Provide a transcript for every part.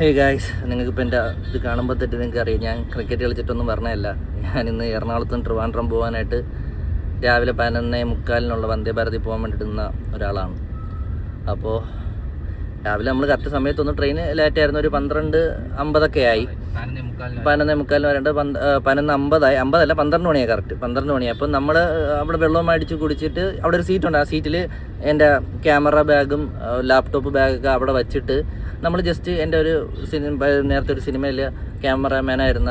Hey guys, നിങ്ങൾക്കിപ്പോൾ എൻ്റെ ഇത് കാണുമ്പോൾ തെറ്റ് നിങ്ങൾക്ക് അറിയാം. ഞാൻ ക്രിക്കറ്റ് കളിച്ചിട്ടൊന്നും പറഞ്ഞതല്ല. ഞാനിന്ന് എറണാകുളത്തും ട്രിവാൻഡ്രം പോകാനായിട്ട് രാവിലെ 11:45 വന്ദേ ഭാരതിൽ പോകാൻ വേണ്ടിയിട്ട് നിന്ന ഒരാളാണ്. അപ്പോൾ രാവിലെ നമ്മൾ കറക്റ്റ് സമയത്തൊന്നും ട്രെയിൻ ലേറ്റായിരുന്നു. ഒരു 12:50 ആയി. 11:45 വരേണ്ട 11:50 ആയി. 50 12 മണിയായി. കറക്റ്റ് 12 മണിയായി. അപ്പം നമ്മൾ അവിടെ വെള്ളം അടിച്ച് കുടിച്ചിട്ട് അവിടെ ഒരു സീറ്റുണ്ട്. ആ സീറ്റിൽ എൻ്റെ ക്യാമറ ബാഗും ലാപ്ടോപ്പ് ബാഗൊക്കെ അവിടെ വച്ചിട്ട് നമ്മൾ ജസ്റ്റ് എൻ്റെ ഒരു നേരത്തെ ഒരു സിനിമയിൽ ക്യാമറാമാനായിരുന്ന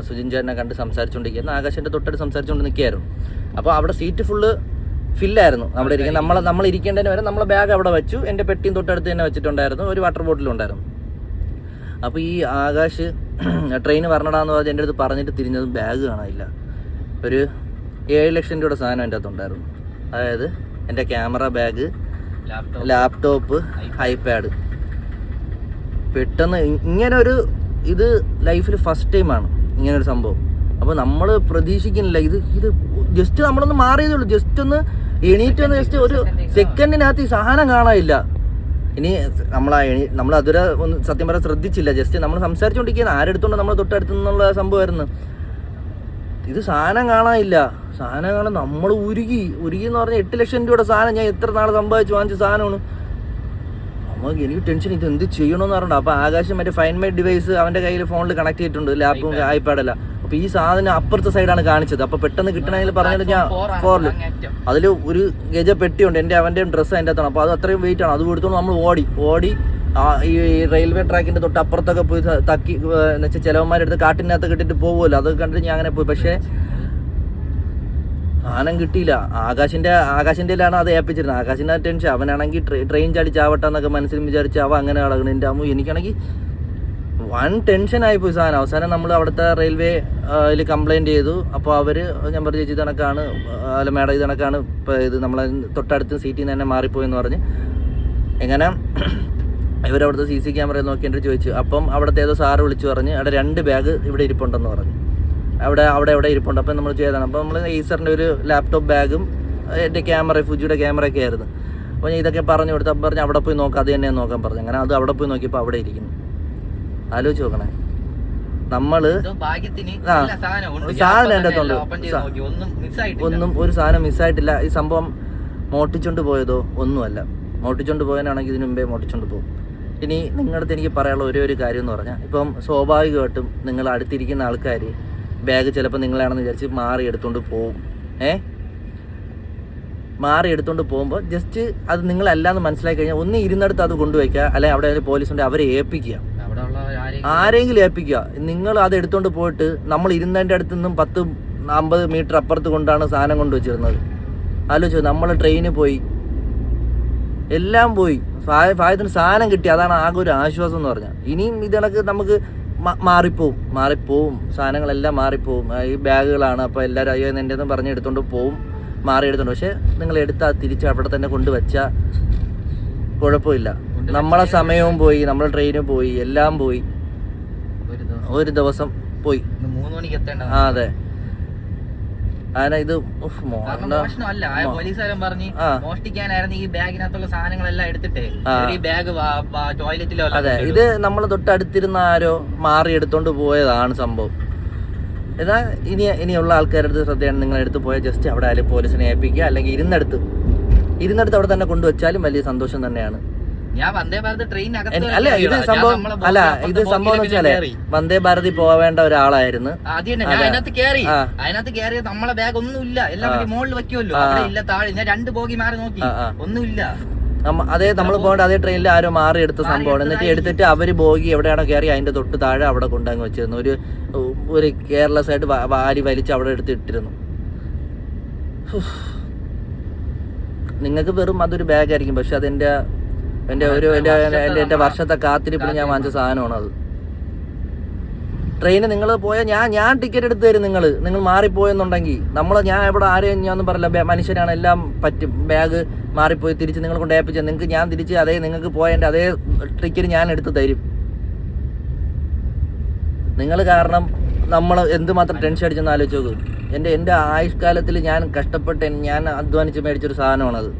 സുജിൻ ചേട്ടനെ കണ്ട് സംസാരിച്ചുകൊണ്ടിരിക്കുന്നു. ആകാശിൻ്റെ തൊട്ടടുത്ത് സംസാരിച്ചുകൊണ്ട് നിൽക്കുകയായിരുന്നു. അപ്പോൾ അവിടെ സീറ്റ് ഫുള്ള് ഫില്ലായിരുന്നു. അവിടെ ഇരിക്കുന്ന നമ്മൾ ഇരിക്കേണ്ടതിന് വരെ നമ്മളെ ബാഗ് അവിടെ വെച്ചു. എൻ്റെ പെട്ടിയും തൊട്ടടുത്ത് തന്നെ വെച്ചിട്ടുണ്ടായിരുന്നു. ഒരു വാട്ടർ ബോട്ടിലും ഉണ്ടായിരുന്നു. അപ്പോൾ ഈ ആകാശ് ട്രെയിൻ വരണടാന്ന് പറഞ്ഞ് എൻ്റെ അടുത്ത് പറഞ്ഞിട്ട് തിരിഞ്ഞത് ബാഗ് കാണാനില്ല. ഒരു 7 ലക്ഷം രൂപയുടെ സാധനം എൻ്റെ അകത്തുണ്ടായിരുന്നു. അതായത് എൻ്റെ ക്യാമറ ബാഗ്, ലാപ്ടോപ്പ്, ഐപാഡ്. പെട്ടെന്ന് ഇങ്ങനൊരു ഇത് ലൈഫിൽ ഫസ്റ്റ് ടൈമാണ് ഇങ്ങനൊരു സംഭവം. അപ്പോൾ നമ്മൾ പ്രതീക്ഷിക്കുന്നില്ല. ഇത് ജസ്റ്റ് നമ്മളൊന്ന് മാറിയതേ ഉള്ളൂ. ജസ്റ്റ് ഒന്ന് എണീറ്റ് വന്ന് ജസ്റ്റ് ഒരു സെക്കൻഡിനകത്ത് ഈ സാധനം കാണാനില്ല. ഇനി നമ്മളതുവരെ ഒന്ന് സത്യം പറയാൻ ശ്രദ്ധിച്ചില്ല. ജസ്റ്റ് നമ്മൾ സംസാരിച്ചുകൊണ്ടിരിക്കുകയാണ്. ആരെടുത്തോണ്ട് നമ്മൾ തൊട്ടടുത്ത് നിന്നുള്ള സംഭവമായിരുന്നു. ഇത് സാധനം കാണാനില്ല. സാധനം കാണാൻ നമ്മൾ ഉരുകി എന്ന് പറഞ്ഞാൽ 8 ലക്ഷം രൂപയുടെ സാധനം ഞാൻ എത്ര നാൾ സമ്പാദിച്ച് വാങ്ങിച്ച സാധനമാണ്. നമുക്ക് എനിക്ക് ടെൻഷൻ, ഇത് എന്ത് ചെയ്യണമെന്ന് പറഞ്ഞിട്ട്. അപ്പോൾ ആകാശം മറ്റേ ഫൈൻ മൈ ഡിവൈസ് അവൻ്റെ കയ്യിൽ ഫോണിൽ കണക്ട് ചെയ്തിട്ടുണ്ട്, ലാപ്പും ഐപാഡല്ല. അപ്പോൾ ഈ സാധനം അപ്പുറത്തെ സൈഡാണ് കാണിച്ചത്. അപ്പോൾ പെട്ടെന്ന് കിട്ടണമെങ്കിൽ പറഞ്ഞിട്ട് ഞാൻ 4 അതിൽ ഒരു ഗജ പെട്ടിയുണ്ട്. അവൻ്റെ ഡ്രസ്സ് അതിൻ്റെ അകത്താണ്. അപ്പോൾ അത് അത്രയും വെയിറ്റ് ആണ്. അത് കൊടുത്തോണ്ട് നമ്മൾ ഓടി ഈ റെയിൽവേ ട്രാക്കിൻ്റെ തൊട്ട് അപ്പുറത്തൊക്കെ പോയി തക്കി എന്ന് വെച്ചാൽ ചിലവന്മാരെടുത്ത് കാട്ടിനകത്ത് കിട്ടിയിട്ട് പോകുമല്ലോ. അത് കണ്ടിട്ട് ഞാൻ അങ്ങനെ പോയി. പക്ഷേ സാധനം കിട്ടിയില്ല. ആകാശിൻ്റെയിലാണ് അത് ഏൽപ്പിച്ചിരുന്നത്. ആകാശിൻ്റെ ടെൻഷൻ. അവനാണെങ്കിൽ ട്രെയിൻ ചാടി ചാവട്ടെന്നൊക്കെ മനസ്സിൽ വിചാരിച്ച് അവ അങ്ങനെ കിടക്കണം. എൻ്റെ അമ്മ എനിക്കാണെങ്കിൽ വൺ ടെൻഷനായിപ്പോയി സാധനം. അവസാനം നമ്മൾ അവിടുത്തെ റെയിൽവേ കംപ്ലയിൻറ്റ് ചെയ്തു. അപ്പോൾ അവർ ഞാൻ പറഞ്ഞു, ചേച്ചി ഇത് കണക്കാണ്, അല്ല മേഡം ഇത് കണക്കാണ്, ഇപ്പോൾ ഇത് നമ്മളെ തൊട്ടടുത്ത് സീറ്റിൽ നിന്ന് തന്നെ മാറിപ്പോയെന്ന് പറഞ്ഞ്. എങ്ങനെ ഇവരവിടുത്തെ CC ക്യാമറയിൽ നോക്കി എൻ്റെ ചോദിച്ചു. അപ്പം അവിടുത്തെ ഏതോ സാറ് വിളിച്ചു പറഞ്ഞ് അവിടെ 2 ബാഗ് ഇവിടെ ഇരിപ്പുണ്ടെന്ന് പറഞ്ഞു. അവിടെ ഇരിപ്പുണ്ട്. അപ്പം നമ്മൾ ചെയ്തതാണ്. അപ്പോൾ നമ്മൾ ഈസറിൻ്റെ ഒരു ലാപ്ടോപ്പ് ബാഗും എൻ്റെ ക്യാമറ, ഫുജിയുടെ ക്യാമറയൊക്കെ ആയിരുന്നു. അപ്പോൾ ഞാൻ ഇതൊക്കെ പറഞ്ഞു കൊടുത്തു. അപ്പം പറഞ്ഞ് അവിടെ പോയി നോക്കാം, അത് തന്നെ നോക്കാൻ പറഞ്ഞു. അങ്ങനെ അത് അവിടെ പോയി നോക്കിയപ്പോൾ അവിടെ ഇരിക്കുന്നു. ആലോചിച്ച് നോക്കണേ. നമ്മൾ സാധനം എൻ്റെ അടുത്തുണ്ട്. ഒരു സാധനം മിസ്സായിട്ടില്ല. ഈ സംഭവം മോട്ടിച്ചോണ്ട് പോയതോ ഒന്നുമല്ല. മോട്ടിച്ചോണ്ട് പോകാനാണെങ്കിൽ ഇതിനു മുമ്പേ മോട്ടിച്ചോണ്ട് പോകും. ഇനി നിങ്ങളുടെ അടുത്ത് എനിക്ക് പറയാനുള്ള ഒരു കാര്യം എന്ന് പറഞ്ഞാൽ, ഇപ്പം സ്വാഭാവികമായിട്ടും നിങ്ങൾ അടുത്തിരിക്കുന്ന ആൾക്കാർ ബാഗ് ചിലപ്പോൾ നിങ്ങളാണെന്ന് വിചാരിച്ച് മാറി എടുത്തുകൊണ്ട് പോവും. മാറി എടുത്തുകൊണ്ട് പോകുമ്പോൾ ജസ്റ്റ് അത് നിങ്ങളല്ലാന്ന് മനസ്സിലാക്കി കഴിഞ്ഞാൽ ഒന്ന് ഇരുന്നിടത്ത് അത് കൊണ്ടുവയ്ക്കുക, അല്ലെങ്കിൽ അവിടെ പോലീസുണ്ട് അവരെ ഏൽപ്പിക്കുക, ആരെങ്കിലും ഏൽപ്പിക്കുക. നിങ്ങൾ അത് എടുത്തുകൊണ്ട് പോയിട്ട് നമ്മൾ ഇരുന്നതിൻ്റെ അടുത്ത് നിന്നും 10-50 മീറ്റർ അപ്പുറത്ത് കൊണ്ടാണ് സാധനം കൊണ്ടുവച്ചിരുന്നത്. ആലോചിച്ചു. നമ്മൾ ട്രെയിന് പോയി, എല്ലാം പോയി, ഫായത്തിന് സാധനം കിട്ടി. അതാണ് ആകെ ഒരു ആശ്വാസം എന്ന് പറഞ്ഞാൽ. ഇനിയും ഇതിനൊക്കെ നമുക്ക് മാറിപ്പോവും സാധനങ്ങളെല്ലാം മാറിപ്പോവും. ഈ ബാഗുകളാണ്. അപ്പോൾ എല്ലാവരും അയ്യോ എൻ്റെ ഒന്നും പറഞ്ഞ് എടുത്തുകൊണ്ട് പോവും, മാറി എടുത്തുകൊണ്ട്. പക്ഷേ നിങ്ങൾ എടുത്താൽ തിരിച്ച് അവിടെ തന്നെ കൊണ്ടുവച്ചാൽ കുഴപ്പമില്ല. നമ്മളെ സമയവും പോയി, നമ്മളെ ട്രെയിനും പോയി, എല്ലാം പോയി. ഒരു ദിവസം പോയി. 3 മണിക്ക് എത്തേണ്ട. അതെ. അങ്ങനെ ഇത് പോലീസുകാരൻ പറഞ്ഞ് മോഷ്ടിക്കാനായിരുന്നു ഈ ബാഗിനകത്തുള്ള സാധനങ്ങളെല്ലാം എടുത്തിട്ട് ഈ ബാഗ് ടോയ്ലറ്റിലോ. അതെ, ഇത് നമ്മൾ തൊട്ടടുത്തിരുന്ന ആരോ മാറി എടുത്തോണ്ട് പോയതാണ് സംഭവം. എന്നാൽ ഇനിയുള്ള ആൾക്കാരുടെ അടുത്ത് ശ്രദ്ധയാണ്. നിങ്ങൾ എടുത്ത് പോയാൽ ജസ്റ്റ് അവിടെ ആരും പോലീസിനെ ഏൽപ്പിക്കുക, അല്ലെങ്കിൽ ഇരുന്നെടുത്ത് അവിടെ തന്നെ കൊണ്ടുവച്ചാലും വലിയ സന്തോഷം തന്നെയാണ്. ഞാൻ വന്ദേ ഭാരത് ട്രെയിൻ ഇത് സംഭവം എന്ന് വെച്ചാല് വന്ദേ ഭാരതിൽ പോവേണ്ട ഒരാളായിരുന്നു. അതിനകത്ത് കയറി നമ്മളെ ബാഗ് ഒന്നുമില്ല. എല്ലാം മുകളിൽ വെക്കുമല്ലോ, അവിടെ ഇല്ല, താഴെ. ഞാൻ 2 ബോഗി മാറി നോക്കി, ഒന്നുമില്ല. അതേ നമ്മൾ പോകേണ്ട അതേ ട്രെയിനിൽ ആരോ മാറി എടുത്ത സംഭവമാണ്. എന്നിട്ട് എടുത്തിട്ട് അവര് ബോഗി എവിടെയാണോ കയറി അതിന്റെ തൊട്ട് താഴെ അവിടെ കൊണ്ടുവന്ന് വെച്ചിരുന്നു. ഒരു കെയർലെസ് ആയിട്ട് വാരി വലിച്ച് അവിടെ എടുത്തിട്ടിരുന്നു. നിങ്ങൾക്ക് വെറും അതൊരു ബാഗ് ആയിരിക്കും, പക്ഷെ അതെന്റെ വർഷത്തെ കാത്തിരിപ്പിൽ ഞാൻ വാങ്ങിച്ച സാധനമാണ് അത്. ട്രെയിന് നിങ്ങൾ പോയാൽ ഞാൻ ടിക്കറ്റ് എടുത്ത് തരും. നിങ്ങൾ മാറിപ്പോയെന്നുണ്ടെങ്കിൽ ഞാൻ എവിടെ ആരെയും ഞാനൊന്നും പറയില്ല. മനുഷ്യരാണ്, എല്ലാം പറ്റും. ബാഗ് മാറിപ്പോയി തിരിച്ച് നിങ്ങൾ കൊണ്ട് ഏൽപ്പിച്ചാൽ നിങ്ങൾക്ക് ഞാൻ തിരിച്ച് അതേ നിങ്ങൾക്ക് പോയതിൻ്റെ അതേ ടിക്കറ്റ് ഞാൻ എടുത്ത് തരും. നിങ്ങൾ കാരണം നമ്മൾ എന്തുമാത്രം ടെൻഷൻ അടിച്ചെന്ന് ആലോചിച്ച് നോക്കും. എൻ്റെ ആയുഷ്കാലത്തിൽ ഞാൻ കഷ്ടപ്പെട്ട് ഞാൻ അധ്വാനിച്ച് മേടിച്ചൊരു സാധനമാണത്.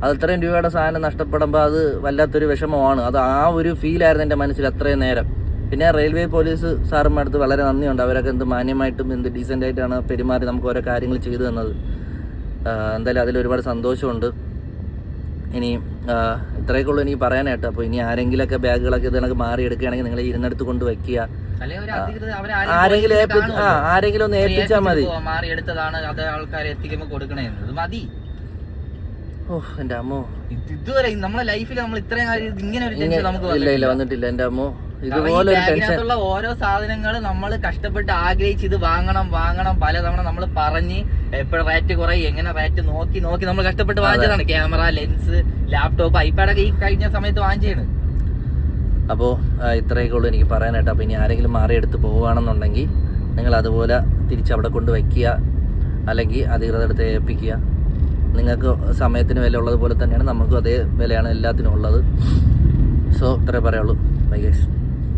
അത് അത്രയും രൂപയുടെ സാധനം നഷ്ടപ്പെടുമ്പോൾ അത് വല്ലാത്തൊരു വിഷമമാണ്. അത് ആ ഒരു ഫീലായിരുന്നു എൻ്റെ മനസ്സിൽ അത്രയും നേരം. പിന്നെ റെയിൽവേ പോലീസ് സാറിൻ്റെ അടുത്ത് വളരെ നന്ദിയുണ്ട്. അവരൊക്കെ എന്ത് മാന്യമായിട്ടും എന്ത് ഡീസൻ്റായിട്ടാണ് പെരുമാറി നമുക്ക് ഓരോ കാര്യങ്ങൾ ചെയ്തു തന്നത്. എന്തായാലും അതിലൊരുപാട് സന്തോഷമുണ്ട്. ഇനി ഇത്രയൊക്കെ ഉള്ളൂ എനിക്ക് പറയാനായിട്ട്. അപ്പോൾ ഇനി ആരെങ്കിലുമൊക്കെ ബാഗുകളൊക്കെ ഇതിനൊക്കെ മാറിയെടുക്കുകയാണെങ്കിൽ നിങ്ങൾ ഇരുന്നെടുത്ത് കൊണ്ട് വയ്ക്കുക. ആരെങ്കിലും ഒന്ന് ഏൽപ്പിച്ചാൽ മതി. മാറിയെടുത്തതാണ് അത് ആൾക്കാരെ എത്തിക്കുമ്പോൾ കൊടുക്കണേന്ന് മതി. ഓഹ് എൻ്റെ അമ്മോ, ഇതുവരെ നമ്മുടെ ലൈഫിൽ നമ്മൾ ഇത്രയും ഇങ്ങനെ ഒരു ടെൻഷൻ നമുക്ക് ഇല്ല വന്നിട്ടില്ല എൻ്റെ അമ്മോ. ഇതുപോലെ ബാഗിനകത്തുള്ള ഓരോ സാധനങ്ങൾ നമ്മൾ കഷ്ടപ്പെട്ട് ആഗ്രഹിച്ച് ഇത് വാങ്ങണം പലതവണ നമ്മൾ പറഞ്ഞ് എപ്പോഴും റേറ്റ് കുറയും, എങ്ങനെ റേറ്റ് നോക്കി നമ്മൾ കഷ്ടപ്പെട്ട് വാങ്ങിച്ചതാണ്. ക്യാമറ, ലെൻസ്, ലാപ്ടോപ്പ്, ഐപാഡൊക്കെ ഈ കഴിഞ്ഞ സമയത്ത് വാങ്ങിച്ചാണ്. അപ്പോൾ ഇത്രയൊക്കെ ഉള്ളൂ എനിക്ക് പറയാനായിട്ട്. അപ്പോൾ ഇനി ആരെങ്കിലും മാറിയെടുത്ത് പോവുകയാണെന്നുണ്ടെങ്കിൽ നിങ്ങൾ അതുപോലെ തിരിച്ചവിടെ കൊണ്ട് വയ്ക്കുക, അല്ലെങ്കിൽ അധികൃതരെടുത്ത് ഏൽപ്പിക്കുക. നിങ്ങൾക്ക് സമയത്തിന് വില ഉള്ളതുപോലെ തന്നെയാണ് നമുക്കും അതേ വിലയാണ് എല്ലാത്തിനും ഉള്ളത്. സോ ഇത്രേ പറയുള്ളൂ. Bye guys.